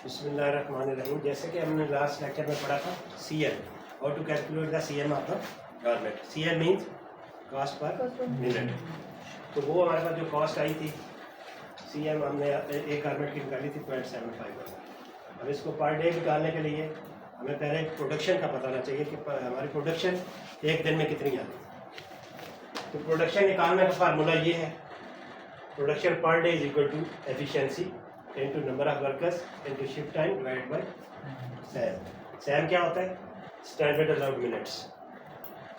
बिस्मिल्लाहिर्रहमानिर्रहीम। जैसे कि हमने लास्ट लेक्चर में पढ़ा था CM, how to calculate the CM of the garment. CM means cost per minute. तो वो हमारे पास जो कॉस्ट आई थी CM हमने एक गारमेंट की निकाली थी 0.75। अब इसको पर डे निकालने के लिए हमें पहले प्रोडक्शन का पता होना चाहिए कि हमारी प्रोडक्शन एक दिन में कितनी आ रही। तो प्रोडक्शन निकालने का फार्मूला ये है, production per day is equal to efficiency into number of workers into shift time divided by SAM. SAM क्या होता है? Standard allowed minutes.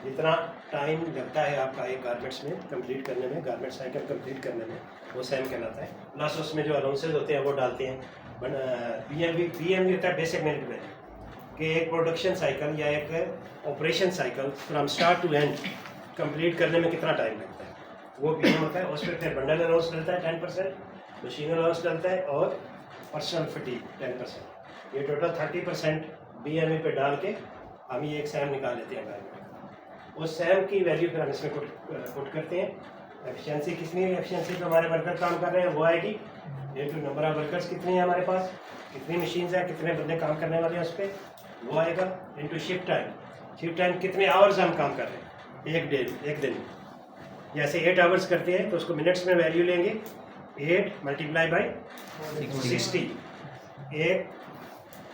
जितना टाइम लगता है आपका एक गारमेंट्स में कंप्लीट करने में, गारमेंट साइकिल कंप्लीट करने में, वो सैम कहलाता है। प्लस उसमें जो अलाउंसेज होते हैं वो डालते हैं। BMV होता है बेसिक मिनट वैल्यू, कि एक प्रोडक्शन साइकिल या एक operation cycle from start to end complete करने में कितना टाइम लगता है, वो PM होता है। उस पर फिर बंडल अलाउंस डलता है 10%, मशीन अलाउंस डलता है और पर्सनल फटीग 10%। ये टोटल 30% BMV पे डाल के हम ये एक सैम निकाल लेते हैं गारमेंट। उस सैम की वैल्यू फिर हम इसमें पुट करते हैं। एफिशिएंसी कितनी है, एफिशिएंसी पे हमारे वर्कर काम कर रहे हैं वो आएगी इनटू नंबर ऑफ वर्कर्स कितनी है हमारे पास, कितनी मशीन्स हैं, कितने बंदे काम करने वाले हैं उस पर, वो आएगा into shift time. Shift time कितने आवर्स हम काम कर रहे हैं एक दिन। जैसे 8 आवर्स करते हैं तो उसको मिनट्स में वैल्यू लेंगे, 8 मल्टीप्लाई बाई 60। एक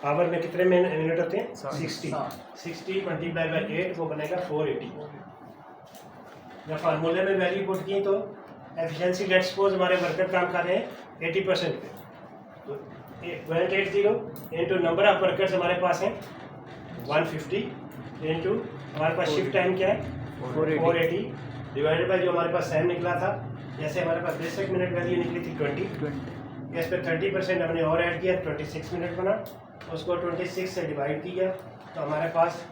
आवर में कितने मिनट होते हैं? 60 मल्टीप्लाई बाई 8 वो बनेगा 480। जब फार्मूले में वैल्यू पुट की तो एफिशिएंसी लेट सपोज हमारे वर्कर काम कर रहे हैं 80% पे, तो 180 इंटू नंबर ऑफ वर्कर्स हमारे पास हैं 150 इंटू हमारे पास शिफ्ट टाइम क्या है 480 डिवाइडेड बाई जो हमारे पास सैम निकला था। जैसे हमारे पास बेसिक मिनट वैल्यू निकली थी 20, इस पर 30% हमने और ऐड किया 26 मिनट बना, उसको 26 से डिवाइड किया तो हमारे पास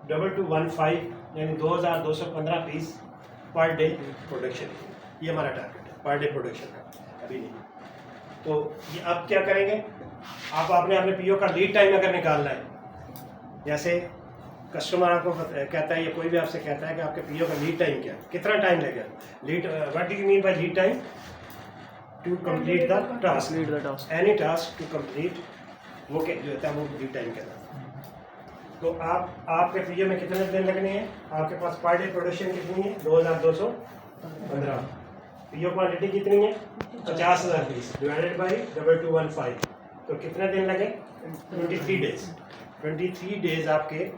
2215 यानी 2215 पीस पर डे प्रोडक्शन। ये हमारा टारगेट है पर डे प्रोडक्शन का, अभी नहीं। तो ये अब क्या करेंगे, आप आपने अपने PO का लीड टाइम अगर निकालना है, जैसे कस्टमर आपको कहता है या कोई भी आपसे कहता है कि आपके PO का लीड टाइम क्या है, कितना टाइम लगेगा। Lead what do you mean by lead time? To complete the task, any task to complete, वो जो होता है वो लीड टाइम कहता है। तो आपके PO में कितने दिन लगने हैं, आपके पास पर डे प्रोडक्शन कितनी है 2215, PO क्वांटिटी कितनी है 50,000 पीस डिवाइडेड बाई 2215, तो कितने दिन लगे 23 डेज। 23 डेज आपके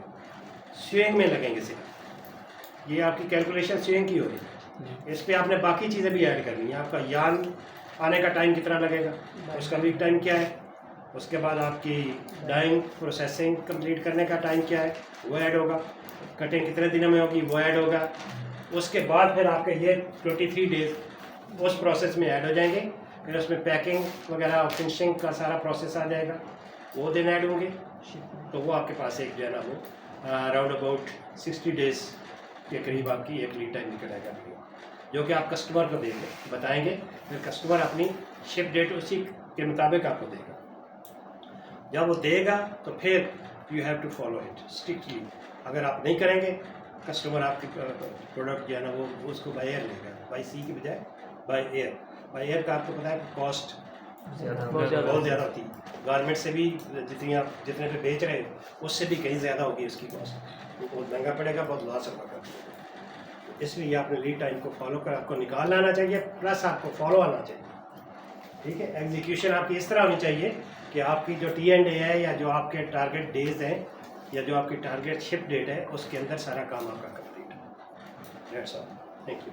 स्विंग में लगेंगे सिर्फ। ये आपकी कैलकुलेशन स्विंग की हो रही है। इस पर आपने बाकी चीज़ें भी ऐड करनी है। आपका यार्न आने का टाइम कितना लगेगा, उसका लीड टाइम क्या है, उसके बाद आपकी डाइंग प्रोसेसिंग कंप्लीट करने का टाइम क्या है वो ऐड होगा, कटिंग कितने दिनों में होगी वो ऐड होगा। उसके बाद फिर आपके ये 23 डेज उस प्रोसेस में ऐड हो जाएंगे। फिर उसमें पैकिंग वगैरह और फिनिशिंग का सारा प्रोसेस आ जाएगा, वो दिन ऐड होंगे। तो वो आपके पास एक जो है ना वो अराउंड अबाउट 60 डेज के करीब आपकी एक लीड टाइम निकल आएगा, जो कि आप कस्टमर को देंगे, बताएंगे। फिर कस्टमर अपनी शिप डेट उसी के मुताबिक आपको देगा। जब वो देगा तो फिर you have to follow it strictly. अगर आप नहीं करेंगे, कस्टमर आपकी प्रोडक्ट जो है ना वो उसको बाय एयर लेगा, बाय सी की बजाय बाय एयर। बाय एयर का आपको पता है कॉस्ट बहुत ज़्यादा होती है। गारमेंट से भी जितने पे बेच रहे हैं उससे भी कहीं ज़्यादा होगी उसकी कॉस्ट, तो बहुत महंगा पड़ेगा, बहुत लॉस होगा। इसलिए आपने लीड टाइम को फॉलो कर आपको निकालना आना चाहिए, प्लस आपको फॉलो आना चाहिए। ठीक है, एग्जीक्यूशन आपकी इस तरह होनी चाहिए कि आपकी जो T&A है या जो आपके टारगेट डेज हैं या जो आपकी टारगेट शिप डेट है उसके अंदर सारा काम आपका कंप्लीट है। That's all, thank you.